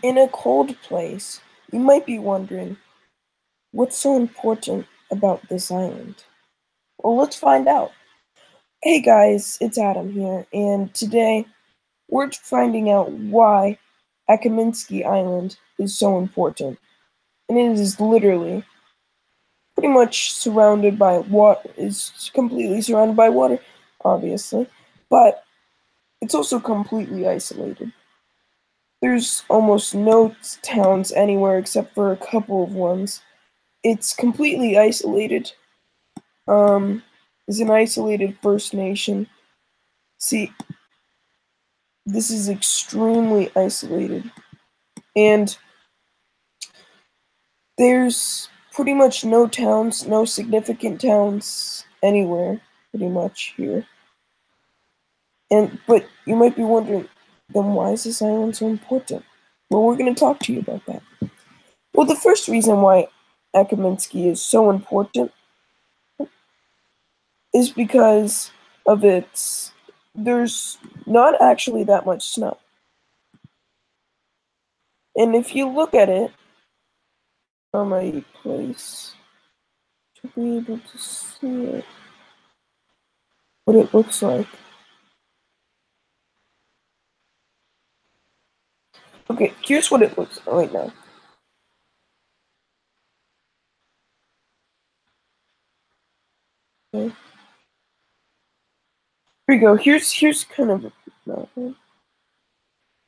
In a cold place, you might be wondering, what's so important about this island? Well, let's find out. Hey guys, it's Adam here, and today we're finding out why Akiminski Island is so important. And it is literally pretty much surrounded by water, is completely surrounded by water, obviously, but it's also completely isolated. There's almost no towns anywhere except for a couple of ones. It's completely isolated. Is an isolated First Nation. See, this is extremely isolated, and there's pretty much no towns, no significant towns anywhere, pretty much here. But you might be wondering, then why is this island so important? Well, we're going to talk to you about that. Well, the first reason why Akiminski is so important is because of there's not actually that much snow. And if you look at it from a place to be able to see it, what it looks like. Okay, here's what it looks like right now. Okay. Here we go. Here's kind of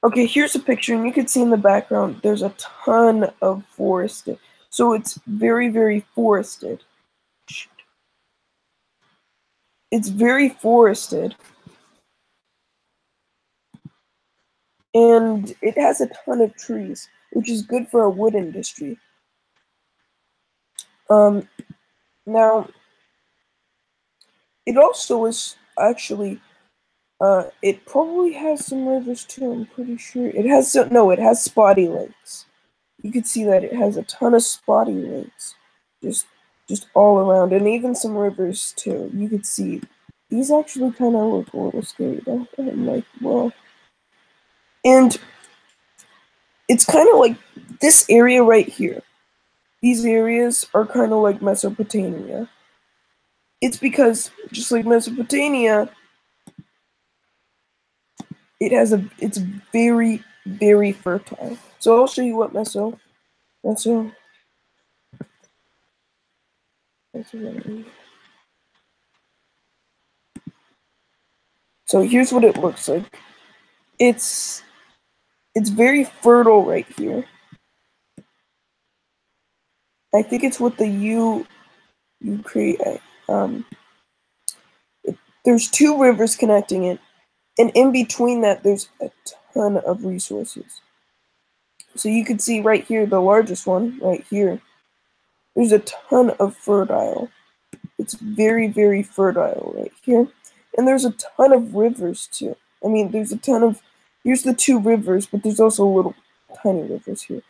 okay. Here's a picture, and you can see in the background there's a ton of forested. So it's very forested. It's very forested, and it has a ton of trees, which is good for a wood industry. Now it also is actually. It probably has some rivers too. I'm pretty sure it has. No, it has spotty lakes. You can see that it has a ton of spotty lakes, just all around, and even some rivers too. You could see these actually kind of look a little scary, though. I'm like, well, and it's kind of like this area right here. These areas are kind of like Mesopotamia. It's because just like Mesopotamia, it's very fertile. So I'll show you what Meso. So here's what it looks like. It's very fertile right here. I think it's what the you create. There's two rivers connecting it, and in between that, there's a ton of resources. So you can see right here, the largest one, right here. There's a ton of fertile. It's very fertile right here. And there's a ton of rivers too. I mean, there's a ton of, here's the two rivers, but there's also little tiny rivers here.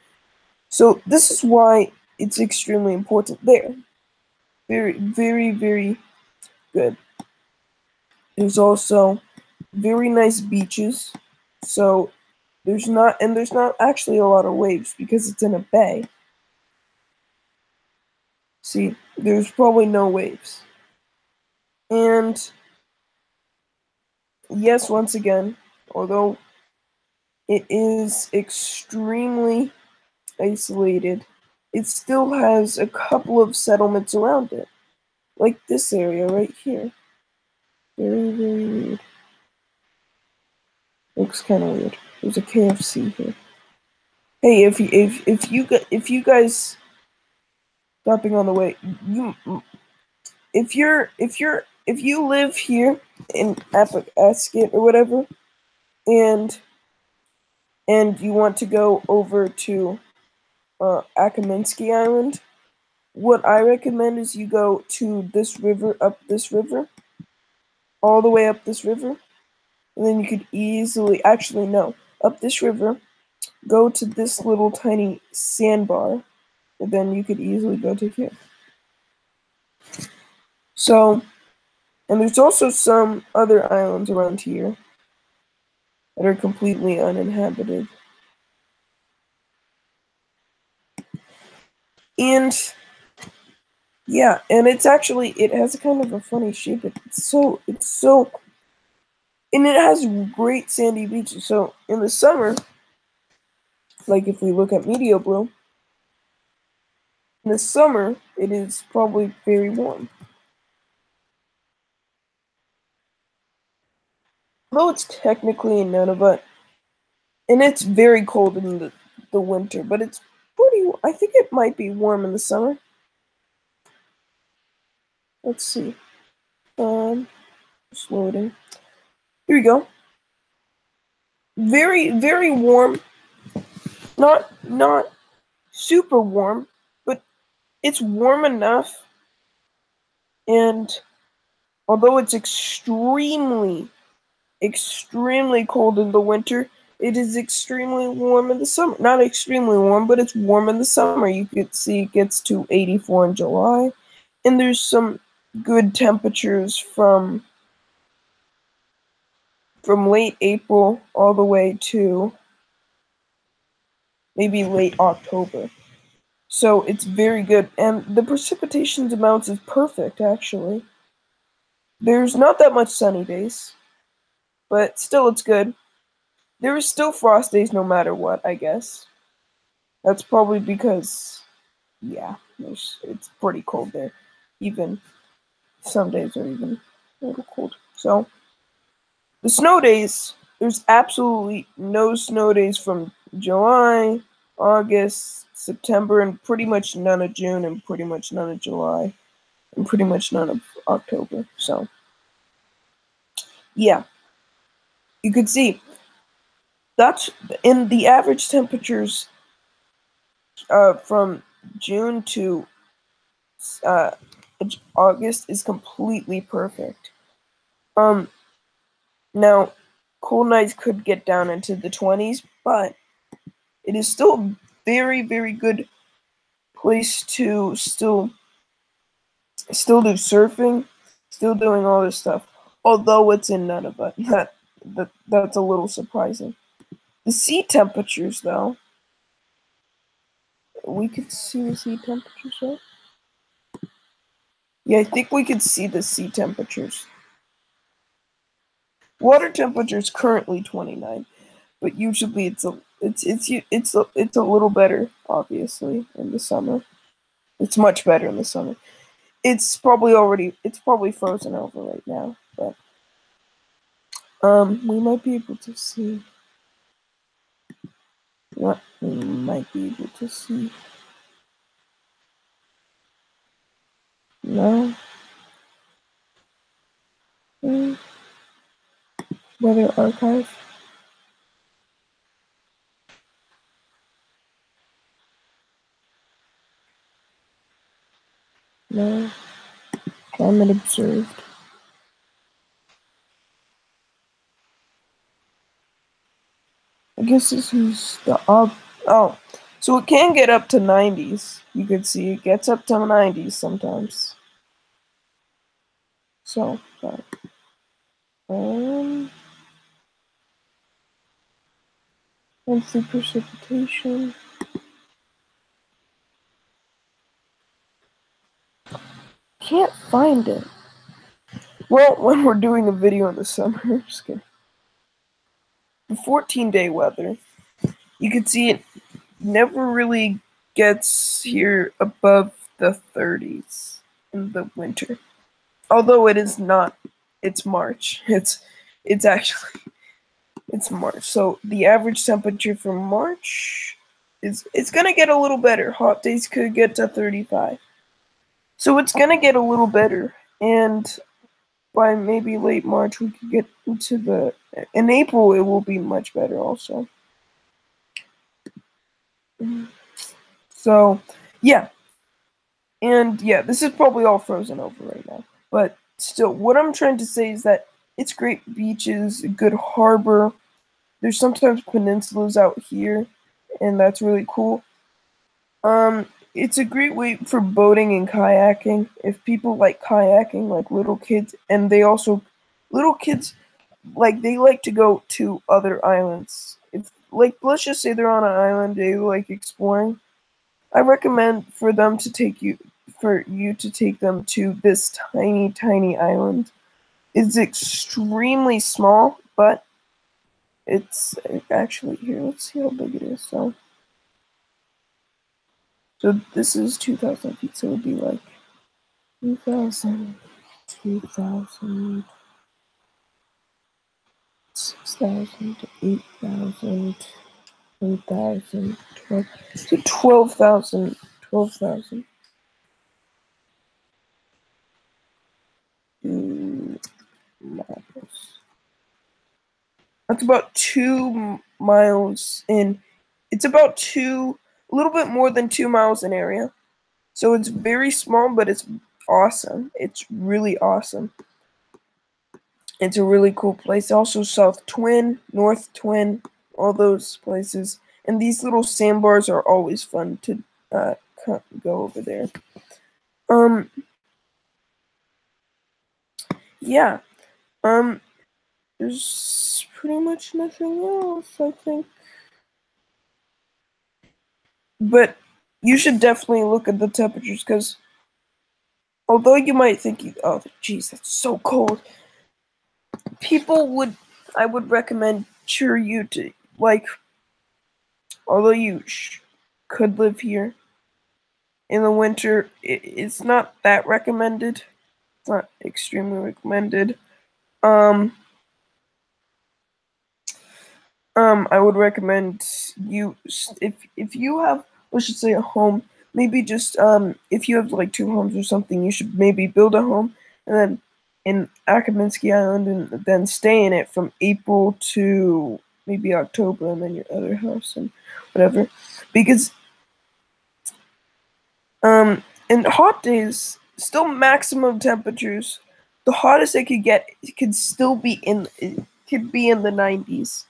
So this is why it's extremely important there. Very good. There's also very nice beaches. So there's not actually a lot of waves because it's in a bay. See, there's probably no waves. And yes, once again, although it is extremely isolated, it still has a couple of settlements around it. Like this area right here. Very weird. Looks kind of weird. There's a KFC here. Hey, if you guys stopping on the way, if you live here in Ascot or whatever, and you want to go over to Akiminski Island, what I recommend is you go to this river, up this river, all the way up this river, and then you could easily, actually no, up this river, go to this little tiny sandbar, and then you could easily go to here. So, and there's also some other islands around here that are completely uninhabited. And yeah, and it has a kind of a funny shape. And it has great sandy beaches. So in the summer, like if we look at Medio Blue, in the summer it is probably very warm. Though it's technically in Nunavut, and it's very cold in the winter, but it's I think it might be warm in the summer. Let's see. Just loading. Here we go. Very, very warm. Not super warm, but it's warm enough. And although it's extremely cold in the winter, it is extremely warm in the summer. Not extremely warm, but it's warm in the summer. You could see it gets to 84 in July. And there's some good temperatures from late April all the way to maybe late October. So it's very good. And the precipitation amounts is perfect, actually. There's not that much sunny days, but still it's good. There is still frost days no matter what, I guess. That's probably because, yeah, it's pretty cold there. Even some days are even a little cold. So, the snow days, there's absolutely no snow days from July, August, September, and pretty much none of June, and pretty much none of July, and pretty much none of October. So, yeah, you could see that's in the average temperatures from June to uh, August is completely perfect. Now, cold nights could get down into the 20s, but it is still a very, very good place to still do surfing, still doing all this stuff. Although it's in Nunavut, that's a little surprising. The sea temperatures, though, we could see the sea temperatures, right? Yeah, I think we could see the sea temperatures. Water temperature is currently 29, but usually it's a little better, obviously, in the summer. It's much better in the summer. It's probably frozen over right now, but we might be able to see what we might be able to see. No. Weather archive. No. Climate observed. I guess this is the oh. So it can get up to 90s. You could see it gets up to 90s sometimes. So, monthly precipitation. Can't find it. Well, when we're doing a video in the summer, just kidding. The 14-day weather, you can see it never really gets here above the 30s in the winter. Although it is not, it's March. It's actually it's March. So the average temperature for March it's gonna get a little better. Hot days could get to 35. So it's gonna get a little better, and by maybe late March we could get into in April it will be much better also. So yeah. And yeah, this is probably all frozen over right now. But still, what I'm trying to say is that it's great beaches, a good harbor. There's sometimes peninsulas out here, and that's really cool. It's a great way for boating and kayaking. If people like kayaking, like little kids, and little kids, like they like to go to other islands. If let's just say they're on an island, they like exploring. I recommend for you to take them to this tiny island. It's extremely small, but it's actually here. Let's see how big it is. So this is 2,000 feet. So it would be like 2,000, 2,000, 6,000, 8,000, 10,000, 12, so 12,000, 12,000. Miles. That's about 2 miles in. It's about a little bit more than 2 miles in area. So it's very small, but it's awesome. It's really awesome. It's a really cool place. Also, South Twin, North Twin, all those places. And these little sandbars are always fun to go over there. Yeah. There's pretty much nothing else, I think. But you should definitely look at the temperatures, because although you might think, oh, geez, that's so cold. I would recommend you to, like, although you could live here in the winter, it's not that recommended. It's not extremely recommended. I would recommend you, if you have, let's just say, a home, maybe just if you have like 2 homes or something, you should maybe build a home and then in Akiminski Island, and then stay in it from April to maybe October, and then your other house and whatever, because in hot days, still maximum temperatures, the hottest it could get, it could still be in the 90s.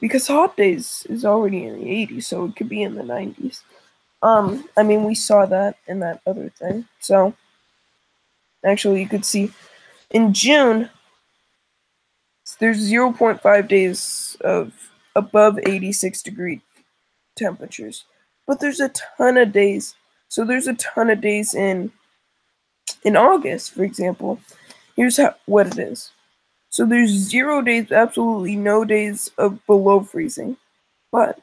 Because hot days is already in the 80s, so it could be in the 90s. I mean, we saw that in that other thing. So, actually, you could see in June, there's 0.5 days of above 86-degree temperatures. But there's a ton of days. So, there's a ton of days in August, for example. Here's what it is. So there's 0 days, absolutely no days of below freezing, but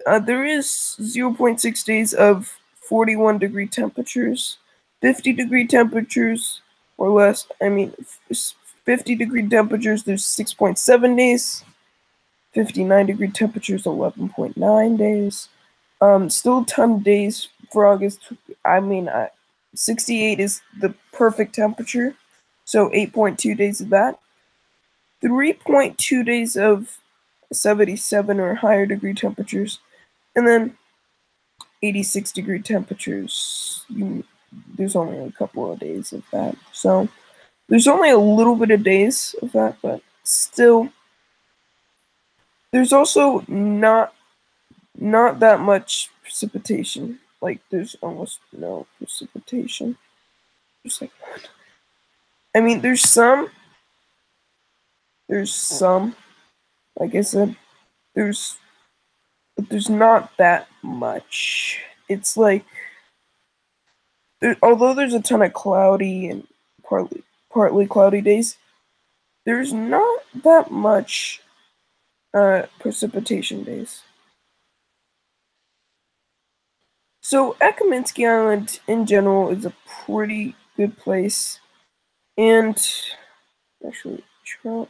there is 0.6 days of 41-degree temperatures, 50-degree temperatures or less. I mean, 50-degree temperatures, there's 6.7 days, 59-degree temperatures, 11.9 days. Still a ton of days for August. I mean, 68 is the perfect temperature, so 8.2 days of that. 3.2 days of 77 or higher degree temperatures, and then 86-degree temperatures. There's only a couple of days of that. So there's only a little bit of days of that, but still, there's also not that much precipitation. Like, there's almost no precipitation. Just like, I mean, there's some, like I said, but there's not that much. It's like, although there's a ton of cloudy and partly cloudy days, there's not that much precipitation days. So Akiminski Island in general is a pretty good place, and actually, Charlton.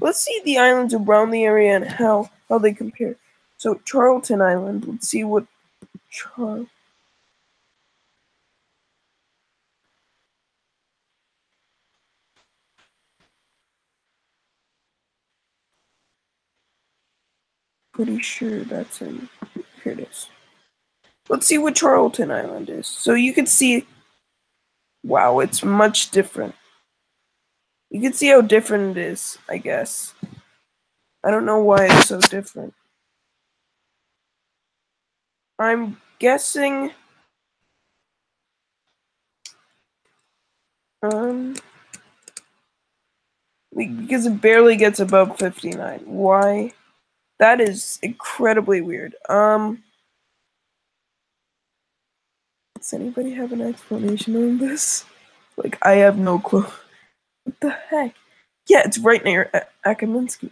Let's see the islands around the area and how they compare. So Charlton Island. Let's see what pretty sure that's in. Here it is. Let's see what Charlton Island is. So you can see, wow, it's much different. You can see how different it is, I guess. I don't know why it's so different. I'm guessing, because it barely gets above 59. Why? That is incredibly weird. Does anybody have an explanation on this? Like, I have no clue. What the heck? Yeah, it's right near Akiminski.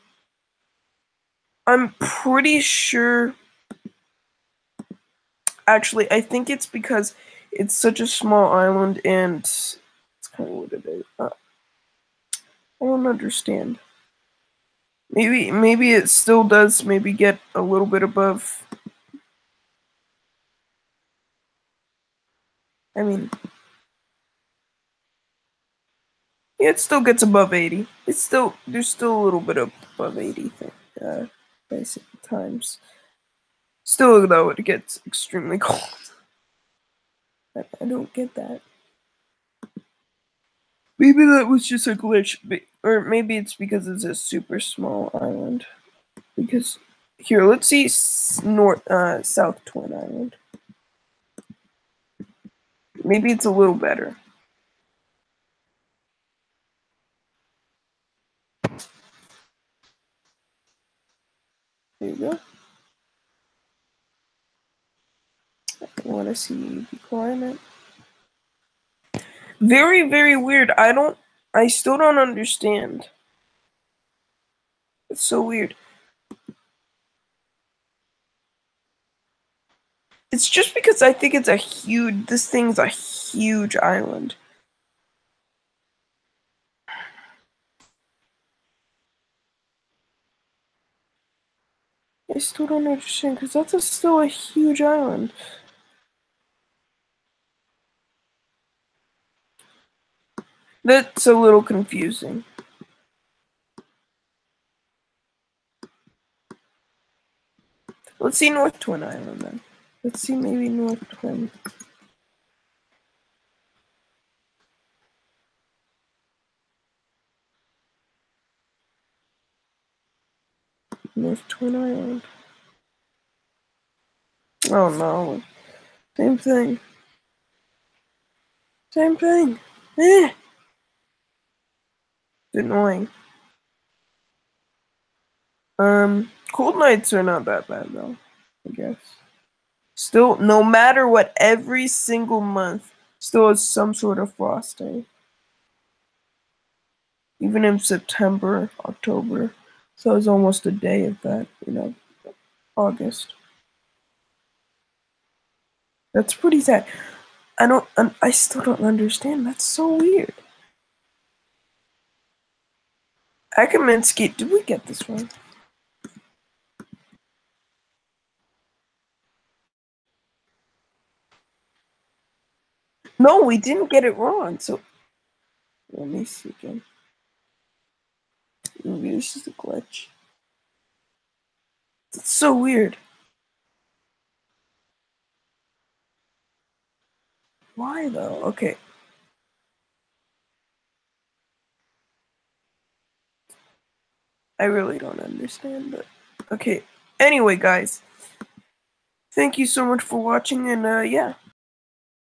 I'm pretty sure. Actually, I think it's because it's such a small island and it's kind of what it is. I don't understand. Maybe it still does maybe get a little bit above. I mean, yeah, it still gets above 80. There's still a little bit above 80 basic times. Still though, it gets extremely cold. I don't get that. Maybe that was just a glitch, or maybe it's because it's a super small island. Because here, let's see South Twin Island. Maybe it's a little better. There you go. I want to see the climate. Very, very weird. I still don't understand. It's so weird. It's just because I think this thing's a huge island. I still don't understand, because that's still a huge island. That's a little confusing. Let's see North Twin Island then. Let's see maybe North Twin. North Twin Island. Oh no. Same thing. Same thing. Eh. It's annoying. Cold nights are not that bad though, I guess. Still, no matter what, every single month still has some sort of frost day. Even in September, October. So it's almost a day of that, August. That's pretty sad. I still don't understand. That's so weird. Akiminski, did we get this wrong? No, we didn't get it wrong. So let me see again. Maybe this is a glitch. It's so weird. Why though? Okay. I really don't understand, but okay. Anyway, guys, thank you so much for watching, and yeah.